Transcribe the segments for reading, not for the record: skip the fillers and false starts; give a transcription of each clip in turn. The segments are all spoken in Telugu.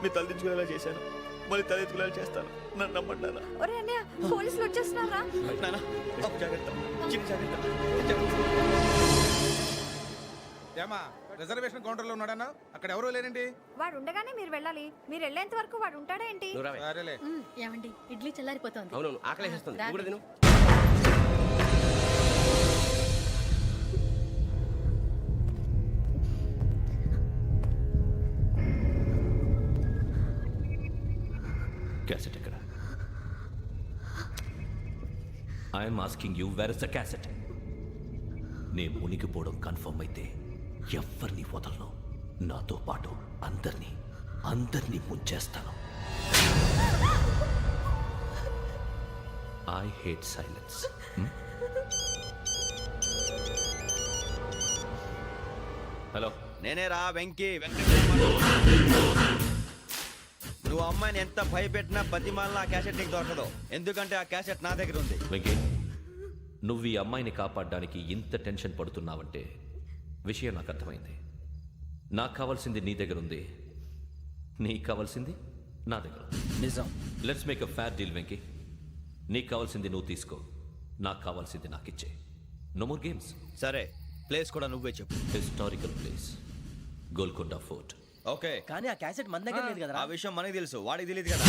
మీ తలదించుకునేలా చేశాను, మళ్ళీ తలెత్తుకునేలా చేస్తాను. నన్ను నమ్మంటారా? ఒరే అన్నయ్య, పోలీసులు వచ్చేస్తున్నారా? నాన్న, జాగ్రత్త, చిన్న జాగ్రత్త. ఏమా రిజర్వేషన్ కౌంటర్ లో ఉన్నాడన్నా? అక్కడ ఎవరూ లేనండి. వాడు ఉండగానే మీరు వెళ్ళాలి. మీరు వెళ్ళేంత వరకు వాడు ఉంటాడా ఏంటి? సరేలే. ఏమండి, ఇడ్లీ చల్లారిపోతోంది. అవును, ఆకలేస్తుంది. నువ్వు కూడా తిను. క్యాసెట్ ఎక్కడ? I'm asking you, where is the cassette? నే మునిగిపోవడం కన్ఫర్మ్ అయితే ఎవరిని వదలను. నాతో పాటు అందరినీ ముంచేస్తాను. I hate silence. హలో, నేనేరా వెంకీ. నువ్వు అమ్మాయిని ఎంత భయపెట్టినా బతిమాలినా ఆ క్యాసెట్ నీకు దొరకదు. ఎందుకంటే ఆ క్యాసెట్ నా దగ్గర ఉంది. వెంకీ, నువ్వు ఈ అమ్మాయిని కాపాడడానికి ఇంత టెన్షన్ పడుతున్నావంటే విషయం నాకు అర్థమైంది. నాకు కావాల్సింది నీ దగ్గర ఉంది, నీకు కావాల్సింది నా దగ్గర ఉంది. నిజం. Let's make a fair deal Venky. నీకు కావాల్సింది నువ్వు తీసుకో, నాకు కావాల్సింది నాకు ఇచ్చే. No more games. సరే, ప్లేస్ కూడా నువ్వే చెప్పు. Historical place, Golconda fort. Okay, కానీ ఆ క్యాసెట్ మన దగ్గర లేదు కదా. ఆ విషయం మనకి తెలుసు, వాడికి తెలియదు కదా.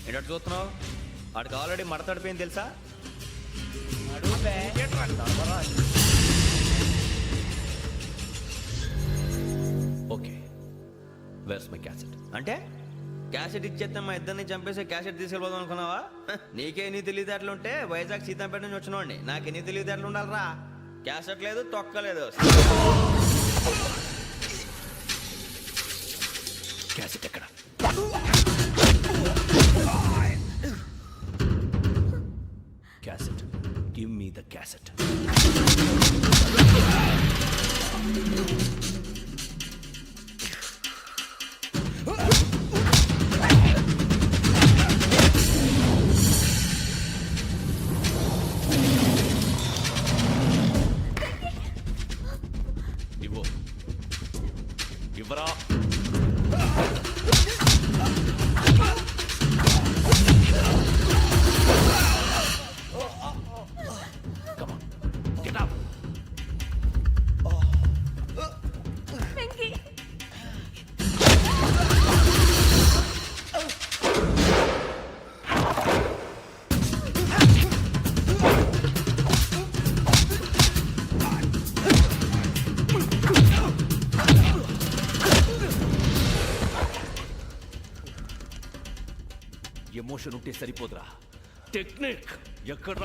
ఏంటో చూస్తున్నావు? వాడికి ఆల్రెడీ మడతడిపోయింది తెలుసా? Okay, where's my cassette? అంటే క్యాసెట్ ఇచ్చేస్తే మా ఇద్దరిని చంపేసి క్యాసెట్ తీసుకెళ్ళిపోదాం అనుకున్నావా? నీకే ఎన్ని తెలివితేటలు ఉంటే వైజాగ్ సీతంపేట నుంచి వచ్చినోడిని నాకు ఎన్ని తెలివితేటలు ఉండాలరా? క్యాసెట్ లేదు, తొక్కలేదు. క్యాసెట్ ఎక్కడ? Cassette, give me the cassette. ఇవ్వు, ఇవ్వరా. ఎమోషన్ ఉంటే సరిపోదురా, టెక్నిక్ ఎక్కడ?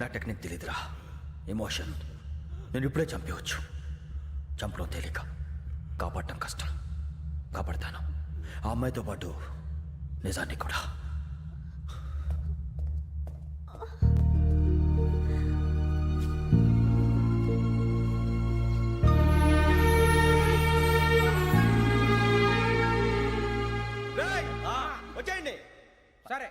నా టెక్నిక్ తెలియదురా. ఎమోషన్ నేను ఇప్పుడే చంపేవచ్చు. చంపడం తేలిక, కాపాడటం కష్టం. కాపాడతాను ఆ అమ్మాయితో పాటు నిజాన్ని కూడా. వచ్చేయండి. సరే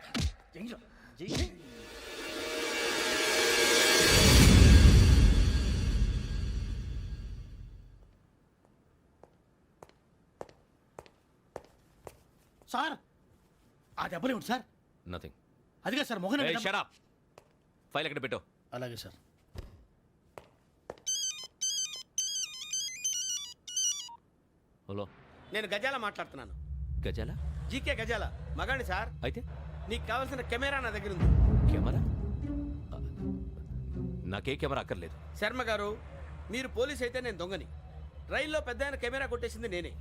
సార్ ఆ దెబ్బలేమిటి సార్? నథింగ్. అదిగా సార్ మొహన్ షట్ అప్. ఫైల్ ఎక్కడ పెట్టు. అలాగే సార్. హలో, నేను గజాల మాట్లాడుతున్నాను. గజాల? జీకే గజాల మగాండి సార్. అయితే నీకు కావాల్సిన కెమెరా నా దగ్గర ఉంది. కెమెరా? నాకే కెమెరా అక్కర్లేదు. శర్మ గారు, మీరు పోలీస్ అయితే నేను దొంగని. రైల్లో పెద్ద ఆయన కెమెరా కొట్టేసింది నేనే.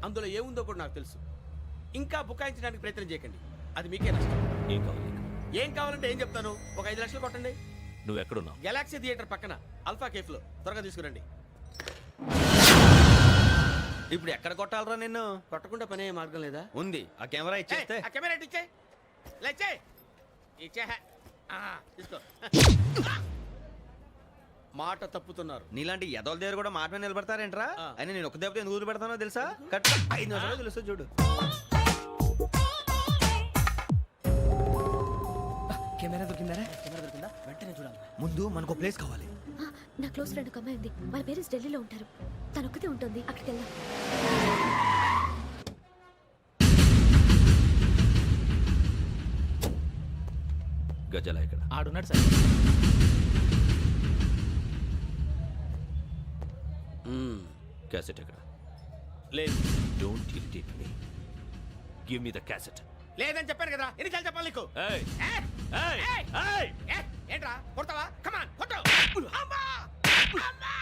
అందులో ఏముందో కూడా నాకు తెలుసు. ఇంకా బుకాయించడానికి ప్రయత్నం చేయకండి, అది మీకే నష్టం. ఏం కావాలి నీకు? ఏం కావాలంటే ఏం చెప్తాను. ఒక 5 లక్షలు కొట్టండి. నువ్వు ఎక్కడున్నావు? గెలాక్సీ థియేటర్ పక్కన అల్ఫా కేఫ్లో. త్వరగా తీసుకురండి. ఇప్పుడు ఎక్కడ కొట్టాలరా నిన్ను? కొట్టకుండా పనే మార్గం లేదా? ఉంది, ఆ కెమెరా ఇచ్చేస్తే. ఆ కెమెరా ఇచ్చే లేచే ఇచ్చే. తీసుకో. మాట తప్పుతున్నారు. నీలాంటి ఎదల దగ్గర కూడా మాట మీద నిలబడతారేంట్రా? ఆ. అని నేను ఒక దెబ్బతో ఎందుకు ఊరు పెడతానో తెలుసా? కరెక్ట్ 5 నిమిషాలు తెలుసు చూడు. కెమెరా దొరికిందా? కెమెరా దొరికిందా? వెంటనే చూడాలి. ముందు మనకు ప్లేస్ కావాలి. నా క్లోజ్ ఫ్రెండ్ ఒక అమ్మాయి ఉంది. వాళ్ళ పేరెంట్స్ ఢిల్లీలో ఉంటారు. తను ఒక్కతే ఉంటుంది. అక్కడికి వెళ్దాం. గజాల ఎక్కడ? ఆడున్నాడు సార్. క్యాసెట్ ఎక్కడ? లేదు. Don't irritate me. Give me the cassette. లేదని చెప్పాను కదా, ఎన్నిసార్లు చెప్పాలి నీకు? ఏయ్ ఏ? ఏయ్ ఏయ్! ఏయ్! ఏ? ఏంట్రా కొడతావా? కమాన్ కొట్టు. అమ్మా! అమ్మా!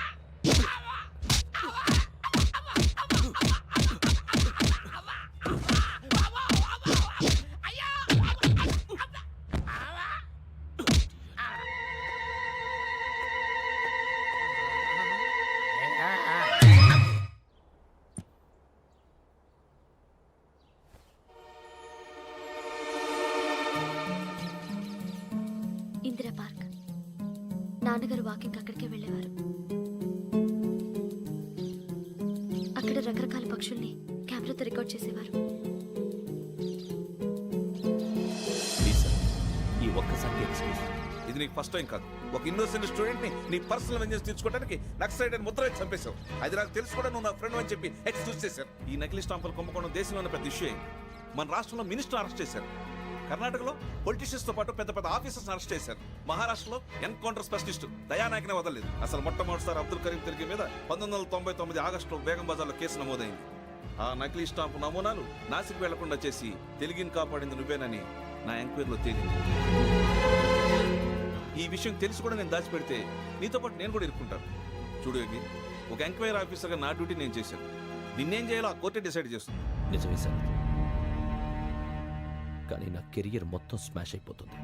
ఇందిరా పార్క్. నాన్నగారు వాకింగ్ అక్కడికే వెళ్ళేవారు. అక్కడ రకరకాల పక్షుల్ని కెమెరాతో రికార్డ్ చేసేవారు. ప్లీజ్ సార్, ఈ ఒక్కసారి ఎక్స్క్యూజ్. ఇది నీకు ఫస్ట్ టైం కాదు. ఒక ఇన్నోసెంట్ స్టూడెంట్ ని నీ పర్సనల్ వెంజెన్స్ తీర్చుకోవడానికి నక్సలైట్ అని ముద్ర వేసి చంపేశావు. అది నాకు తెలుసు కూడా నువ్వు నా ఫ్రెండ్ అని చెప్పి ఎక్స్క్యూజ్ చేశారు. ఈ నకిలీ స్టాంపులు కుంభకోణం దేశంలో ఉన్న పెద్ద ఇష్యూ అయింది. మన రాష్ట్రంలో మినిస్టర్ అరెస్ట్ చేశారు. కర్ణాటకలో పొలిటీషియన్స్ తో పాటు పెద్ద పెద్ద ఆఫీసర్స్ అరెస్ట్ చేశారు. మహారాష్ట్రలో ఎన్కౌంటర్ స్పెషలిస్ట్ దయానాయకనే వదలలేదు. అసలు మొట్టమొదటిసారి అబ్దుల్ కరీం తిరిగి మీద 1999 ఆగస్టులో బేగం బజార్లో కేసు నమోదైంది. ఆ నకిలీ స్టాంపు నమూనాలు నాసిక్ వెళ్లకుండా చేసి తెలుగుని కాపాడింది నువ్వేనని నా ఎంక్వైరీలో తేలింది. ఈ విషయం తెలిసి కూడా నేను దాచిపెడితే నీతో పాటు నేను కూడా ఇరుక్కుంటాను. చూడు యోగి, ఒక ఎంక్వైరీ ఆఫీసర్గా నా డ్యూటీ నేను చేశాను. నిన్నేం చేయాలో ఆ కోర్టే డిసైడ్ చేస్తుంది. నిజమే సార్, కానీ నా కెరియర్ మొత్తం స్మాష్ అయిపోతుంది.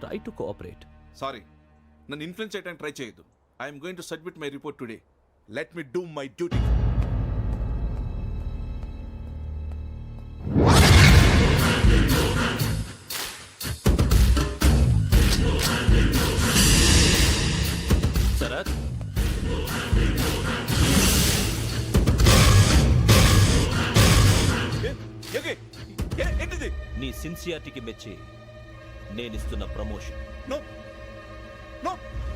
Try to cooperate. సారీ, నన్ను ఇన్ఫ్లుయెన్స్ చేయడానికి ట్రై చేయొద్దు. I'm going to submit my report today. Let me do my duty. Sharath, ఏంటిది? నీ సిన్సియారిటీకి మెచ్చి నేనిస్తున్న ప్రమోషన్. No no.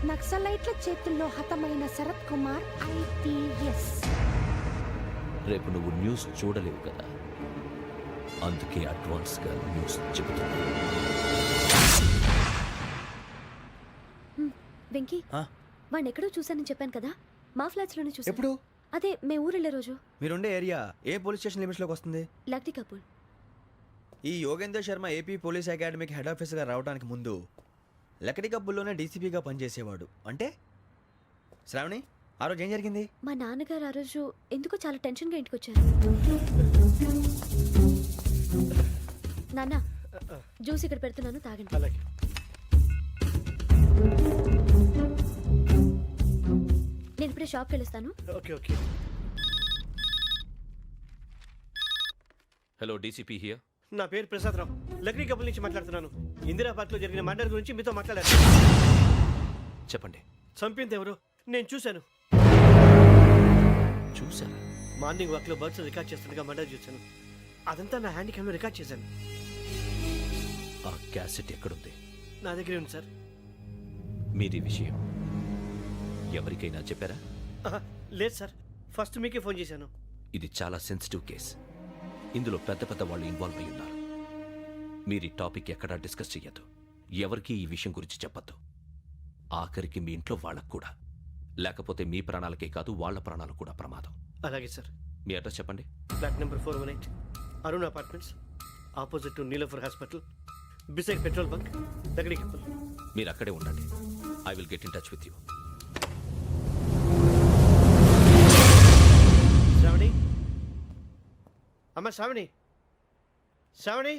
నక్సలైట్ల చేతుల్లో హతమైన శరత్ కుమార్ IPS. రేపు నువ్వు న్యూస్ చూడలేవు కదా, అందుకే అడ్వాన్స్గా న్యూస్ చెబుతున్నా. వెంకీ, వాడిని ఎక్కడో చూశానని చెప్పాను కదా. మా ఫ్లాట్స్ లోనే చూసాను. ఎప్పుడు? అదే మేము ఊరెళ్ళే రోజు. మీరుండే ఏరియా ఏ పోలీస్ స్టేషన్ లిమిట్స్ లోకి వస్తుంది? లక్టీ కపూర్. ఈ యోగేందర్ శర్మ ఏపీ పోలీస్ అకాడమీకి హెడ్ ఆఫీసర్గా రావడానికి ముందు లకడి కబ్బుల్లోనే డీసీపీగా పనిచేసేవాడు. అంటే శ్రావణి, ఆ రోజు ఏం జరిగింది? మా నాన్నగారు ఆ రోజు ఎందుకో చాలా టెన్షన్గా ఇంటికి వచ్చారు. నాన్న, జ్యూస్ ఇక్కడ పెడుతున్నాను, తాగండి. అలాగే. నేను ఇప్పుడే షాప్కి వెళ్ళొస్తాను. Okay okay. Hello DCP here. నా పేరు ప్రసాదరావు, లక్రీ కపుల్ నుంచి మాట్లాడుతున్నాను. ఇందిరా పార్క్లో జరిగిన మర్డర్ గురించి మీతో మాట్లాడారు. చెప్పండి. చంపింది ఎవరు నేను చూశాను. చూసారా? మార్నింగ్ వాక్లో బర్డ్స్ రికార్డ్ చేస్తుండగా మర్డర్ చూశాను. అదంతా నా హ్యాండ్ క్యామ్లో రికార్డ్ చేశాను. ఆ క్యాసెట్ ఎక్కడుంది? నా దగ్గరే ఉంది సార్. మీది విషయం ఎవరికైనా చెప్పారా? ఆహా, లేదు సార్, ఫస్ట్ మీకే ఫోన్ చేశాను. ఇది చాలా సెన్సిటివ్ కేస్. ఇందులో పెద్ద పెద్ద వాళ్ళు ఇన్వాల్వ్ అయి ఉన్నారు. మీరు ఈ టాపిక్ ఎక్కడా డిస్కస్ చెయ్యొద్దు. ఎవరికీ ఈ విషయం గురించి చెప్పొద్దు. ఆఖరికి మీ ఇంట్లో వాళ్ళకు కూడా. లేకపోతే మీ ప్రాణాలకే కాదు, వాళ్ళ ప్రాణాలు కూడా ప్రమాదం. అలాగే సార్. మీ అడ్రస్ చెప్పండి. Flat number 418, Arun apartments, opposite to Niloufer hospital, beside petrol bunk, లక్రీ కపుల్. మీరు అక్కడే ఉండండి. I will get in touch with you. Shravani, అమ్మ శ్రావణి, శ్రావణి.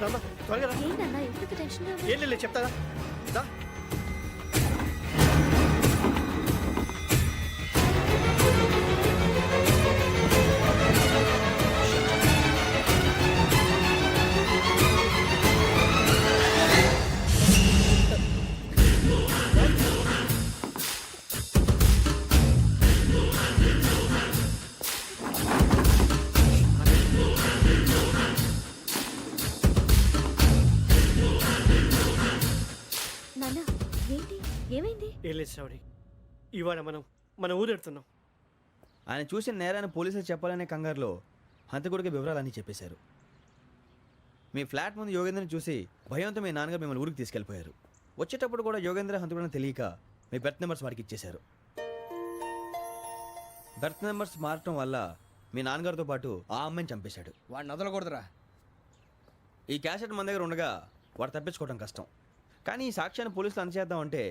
రామ్మా, త్వరగా రా. ఏంటన్నా ఎందుకు టెన్షన్? ఏం లేదు, చెప్తారా? దా. నాన్న ఏంటి, ఏమైంది? ఏం లేదు శ్రావణి, ఇవాళ మనం మన ఊరు వెళ్తున్నాం. ఆయన చూసిన నేరాన్ని పోలీసులు చెప్పాలనే కంగారులో హంతకుడికి వివరాలన్నీ చెప్పేశారు. మీ ఫ్లాట్ ముందు యోగేంద్రని చూసి భయంతో మీ నాన్నగారు మిమ్మల్ని ఊరికి తీసుకెళ్ళిపోయారు. వచ్చేటప్పుడు కూడా యోగేంద్ర హంతకుడని తెలియక మీ బెర్త్ నెంబర్స్ వారికి ఇచ్చేశారు. బెర్త్ నెంబర్స్ మారటం వల్ల మీ నాన్నగారితో పాటు ఆ అమ్మాయిని చంపేశాడు. వాడిని వదలకూడదురా. ఈ క్యాసెట్ మన దగ్గర ఉండగా వాడు తప్పించుకోవడం కష్టం. కానీ ఈ సాక్ష్యాన్ని పోలీసులు అందచేద్దామంటే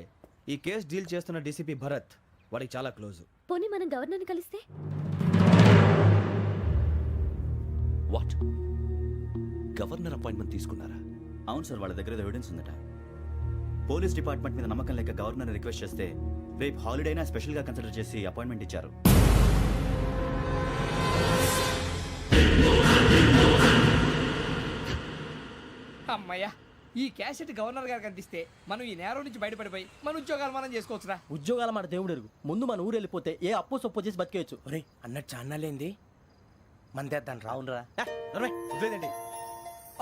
ఈ కేసు డీల్ చేస్తున్న డీసీపీ భరత్ వాడికి చాలా క్లోజు. పోనీ మనం గవర్నర్ని కలిస్తే? వాట్? గవర్నర్ అపాయింట్మెంట్ తీసుకున్నారా? అవును సార్, వాళ్ళ దగ్గర ఎవిడెన్స్ ఉందట. పోలీస్ డిపార్ట్మెంట్ మీద నమ్మకం లేక గవర్నర్ రిక్వెస్ట్ చేస్తే రేపు హాలిడేనా స్పెషల్గా కన్సిడర్ చేసి అపాయింట్మెంట్ ఇచ్చారు. అమ్మయ్యా, ఈ క్యాసెట్ గవర్నర్ గారికి అందిస్తే మనం ఈ నేరం నుంచి బయటపడిపోయి మన ఉద్యోగాలు మనం చేసుకోవచ్చురా. ఉద్యోగాల మాట దేవుడు ఎరుగు. ముందు మన ఊరు వెళ్ళిపోతే ఏ అప్పు సొప్పు చేసి బతికేయచ్చు. ఒరే అన్నట్టు చాన్నాలేంది మందేద్దాం రా. అవునరా.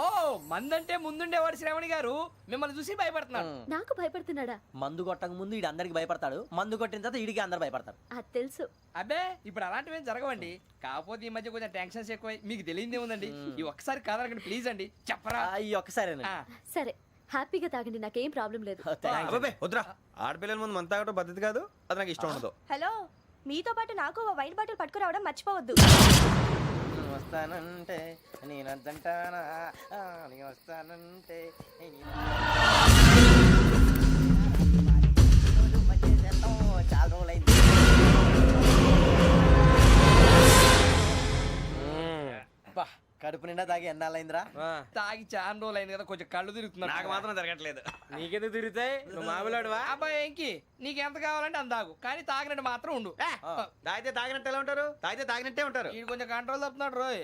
ఓ మందంటే ముందుండేవాడు శ్రావణి గారు మిమ్మల్ని చూసి భయపడుతున్నాడు. నాకు భయపడుతున్నాడా? మందు కొట్టక ముందు ఈడు అందరికి భయపడతాడు, మందు కొట్టిన తర్వాత ఈడికి అందరు భయపడతారు. అది తెలుసు. అబ్బే ఇప్పుడు అలాంటివి ఏం జరగవండి. కాకపోతే ఈ మధ్య కొంచెం టెన్షన్స్ ఎక్కువై మీకు తెలియదే ఉందండి. ఈ ఒక్కసారి కాదనకండి ప్లీజ్ అండి, చెప్పరా. ఈ ఒక్కసారి ఆ, సరే, హ్యాపీగా తాగండి, నాకేం ప్రాబ్లం లేదు. అబ్బాబే వద్దురా, ఆడపిల్లల ముందు మన తాగటం పద్ధతి కాదు. అది నాకు ఇష్టం ఉండదు. హలో, మీతో పాటు నాకు ఓ వైన్ బాటిల్ పట్టుకురావడం మర్చిపోవద్దు. వస్తానంటే నేనంటానా, వస్తానంటే చాలా రోజులైంది. బా, కడుపు నిండా తాగి ఎన్నాళ్ళైందిరా? తాగి చాలా రోజులు అయింది కదా, కొంచెం కళ్ళు తిరుగుతున్నాడు. నాకు మాత్రం జరగట్లేదు. నీకెందుకు తిరుగుతాయి? నువ్వు మామిలాడువా? అబ్బాయి ఏంకి నీకు ఎంత కావాలంటే అంత తాగు, కానీ తాగినట్టు మాత్రం ఉండు. తాగితే తాగినట్టు ఎలా ఉంటారు? తాగితే తాగినట్టే ఉంటారు. వీడు కొంచెం కంట్రోల్ తప్పుతున్నాడు రోయ్.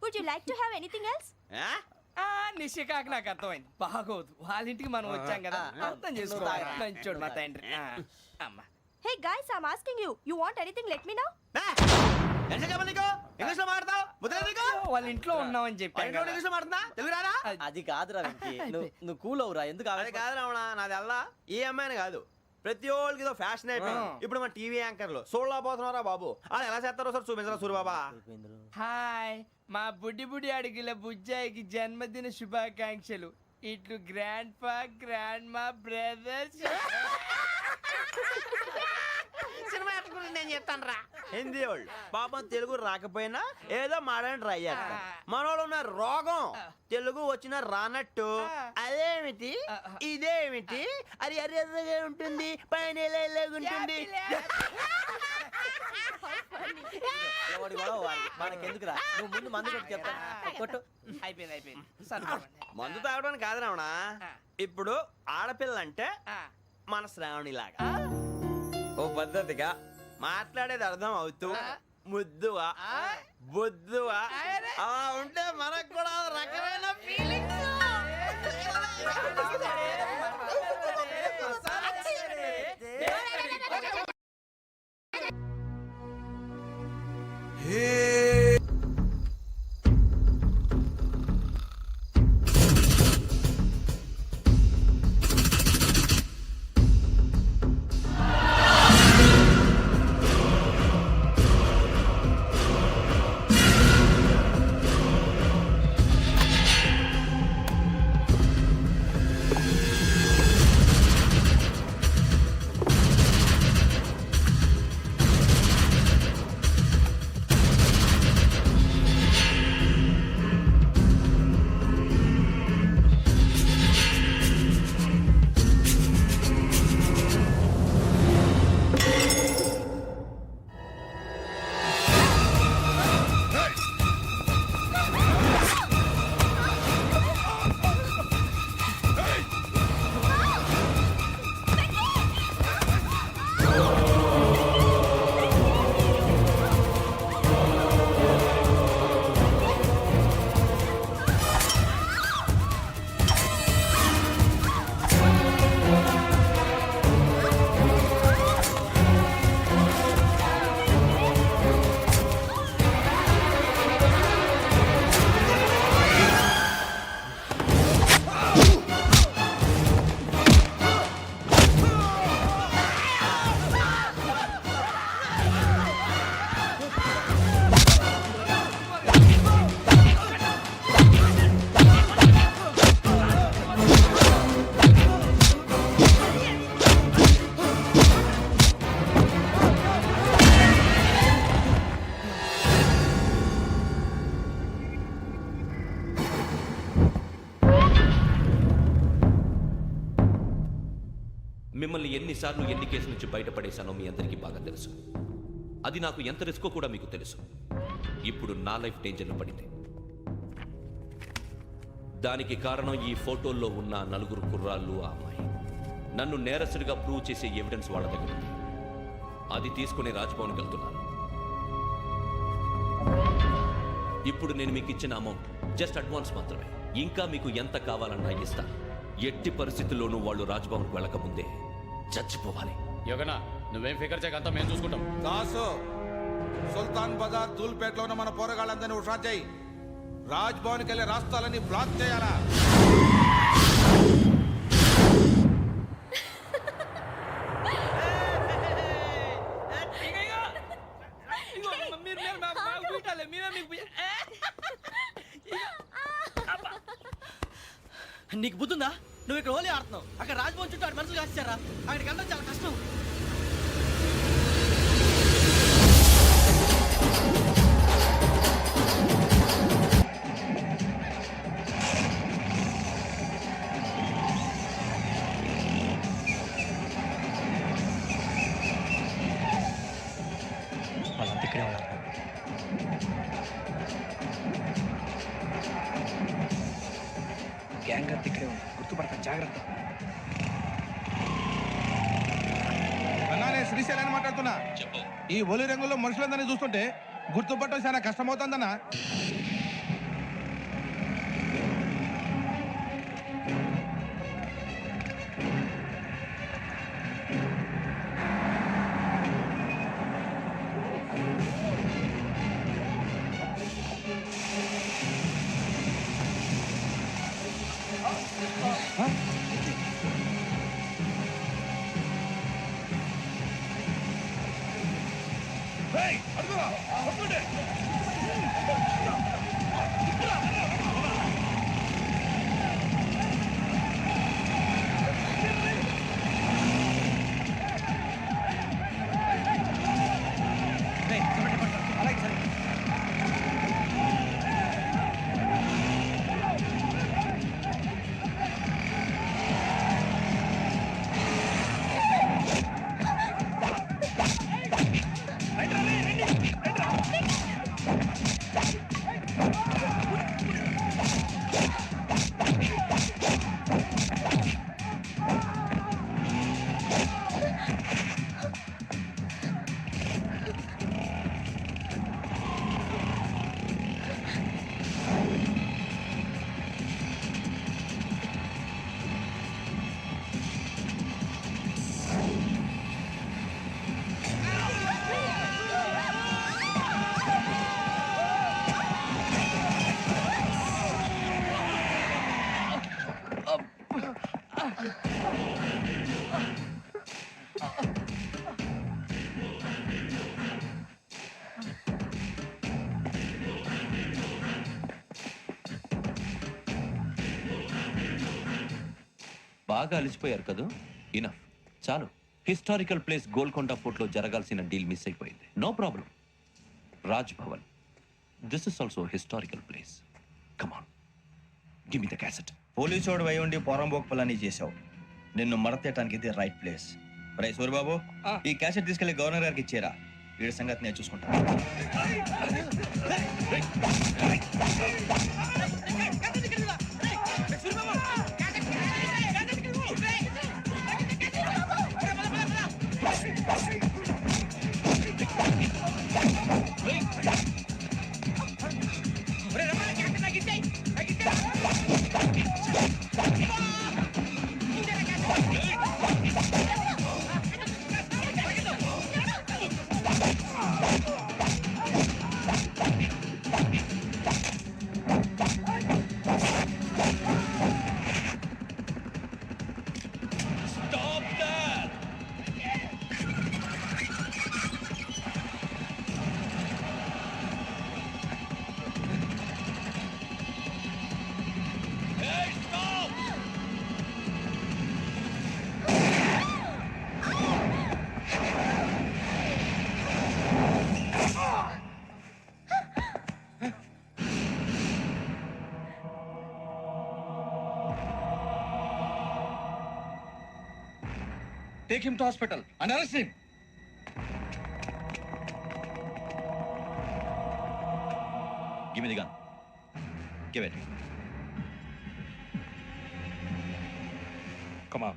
Would you like to have anything else? నిశ్చికాకి నాకు అర్థమైంది. బాగోదు, వాళ్ళ ఇంటికి మనం వచ్చాం కదా, అర్థం చేసుకోవాలి. మంచోడు మా తండ్రి. అమ్మ hey guys I am asking you want anything let me know. English లో మాట్లాడతావు ముద్ర నీకు వాళ్ళ ఇంట్లో ఉన్నామని చెప్పాను కదా. ఇంగ్లీష్ లో మాట్లాడుతున్నా తెలుగు రాదా అది కాదురా వెంకీ నువ్వు కూల్ అవురా ఎందుకు అదే కాదు రావణ నాది అల్లా ఏ అమ్మాయిని కాదు ప్రతి ఒక్కరికి ఇదో ఫ్యాషన్ అయిపోయింది ఇప్పుడు మన టీవీ యాంకర్లు సోళ్ళ పోతున్నారా బాబు అది ఎలా చేస్తారో సార్ చూపించరా సూరిబాబా హాయ్ మా బుడ్డి బుడి అడిగిల బుజ్జాయికి జన్మదిన శుభాకాంక్షలు. ఇట్లు గ్రాండ్ ఫా గ్రాండ్ మా బ్రదర్స్. సినిమా గురించి నేను చెప్తాను రా. హిందీ వాళ్ళు పాపం తెలుగు రాకపోయినా ఏదో మాడని ట్రై చేస్తారు మనోళ్ళు ఉన్న రోగం తెలుగు వచ్చిన రానట్టు అదేమిటి ఇదేమిటి అది అర్రగా ఉంటుంది పైన ఉంటుంది మనకెందుకురా నువ్వు ముందు మందు కొట్టి చెప్తాను కొట్టు. అయిపోయింది సరిపోయింది. మందు తాగడానికి కాదు రావణ ఇప్పుడు ఆడపిల్ల అంటే మన శ్రావణి లాగా ఓ పద్ధతిగా మాట్లాడేది అర్థం అవుతూ ముద్దువా బొద్దువా అలా ఉంటే మనకు కూడా రకమైన ఫీలింగ్స్ మిమ్మల్ని ఎన్నిసార్లు ఎన్ని కేసుల నుంచి బయటపడేశానో మీ అందరికీ బాగా తెలుసు. అది నాకు ఎంత రిస్కో కూడా మీకు తెలుసు. ఇప్పుడు నా లైఫ్ డేంజర్లో పడింది. దానికి కారణం ఈ ఫోటోల్లో ఉన్న నలుగురు కుర్రాళ్ళు, ఆ అమ్మాయి. నన్ను నేరస్తుడిగా ప్రూవ్ చేసే ఎవిడెన్స్ వాళ్ళ దగ్గర ఉంది. అది తీసుకుని రాజ్భవన్కి వెళ్తున్నాను. ఇప్పుడు నేను మీకు ఇచ్చిన అమౌంట్ జస్ట్ అడ్వాన్స్ మాత్రమే. ఇంకా మీకు ఎంత కావాలన్నా ఇస్తాను. ఎట్టి పరిస్థితుల్లోనూ వాళ్ళు రాజ్భవన్కి వెళ్ళకముందే చచ్చిపోవాలి. యోగనా నువ్వేం ఫికర్ చేయకంతా మేము చూసుకుంటాం. దాసు సుల్తాన్ బజార్ ధూల్పేటలో ఉన్న మన పోరగాళ్ళందరినీ హుషారు చేయి. రాజ్ భవన్కి వెళ్ళే రాస్తాలని బ్లాక్ చేయాలా? నీకు బుద్ధుందా? నువ్వు ఇక్కడ హోలీ ఆడుతున్నావు, అక్కడ రాజ్భవన్ చుట్టూ ఆడు మనుషులు కాస్తారా? అక్కడికి వెళ్ళడం చాలా కష్టం. వాళ్ళంతా ఇక్కడే ఉన్నారు. గ్యాంగ్ అంతా ఇక్కడే ఉంది, గుర్తుపడతాను, జాగ్రత్త. అన్నా శ్రీశైలాన్ని మాట్లాడుతున్నా. ఈ ఒలి రంగుల్లో మనుషులందరినీ చూస్తుంటే గుర్తుపట్టడం చాలా కష్టమవుతుందన్నా. బాగా అలిసిపోయారు కదూ? ఇనఫ్, చాలు. హిస్టారికల్ ప్లేస్ గోల్కొండ ఫోర్ట్లో జరగాల్సిన డీల్ మిస్ అయిపోయింది. No problem. Raj Bhavan, this is also historical place. Come on, give me the cassette. పోలీసోడు వై ఉండి పొరంబోక్ పలాని చేసావు. నిన్ను మడతేయటానికి ఇది రైట్ ప్లేస్. రై సూరిబాబు, ఈ క్యాసెట్ తీసుకెళ్లి గవర్నర్ గారికి ఇచ్చేరా. వీడి సంగతి నేను చూసుకుంటా. Take him to hospital and arrest him. Give me the gun. Give it. Come on.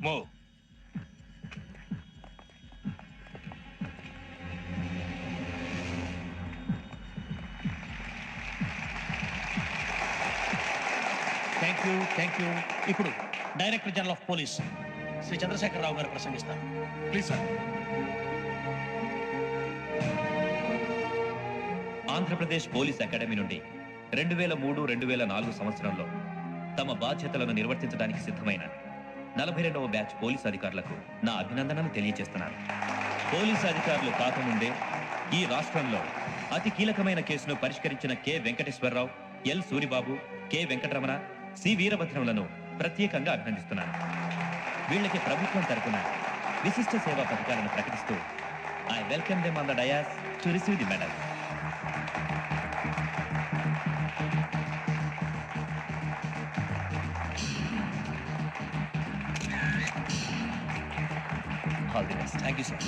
Move. Thank you. ఇప్పుడు director general of police Shri Chandrasekhara Rao గారు ప్రసంగిస్తారు. Please, sir. Andhra Pradesh police academy నుండి 2003-2004 సంవత్సరంలో తమ బాధ్యతలను నిర్వర్తించడానికి సిద్ధమైన 42వ బ్యాచ్ పోలీస్ అధికారులకు నా అభినందనలు తెలియజేస్తున్నాను. పోలీసు అధికారులు కాకముందే ఈ రాష్ట్రంలో అతి కీలకమైన కేసును పరిష్కరించిన K Venkateswara Rao, L Suribabu, K Venkataramana, C వీరభద్రములను ప్రత్యేకంగా అభినందిస్తున్నాను. వీళ్ళకి ప్రభుత్వం తరపున విశిష్ట సేవా పథకాలను ప్రకటిస్తూ I welcome them on the dais to receive the medal. All the best. Thank you sir.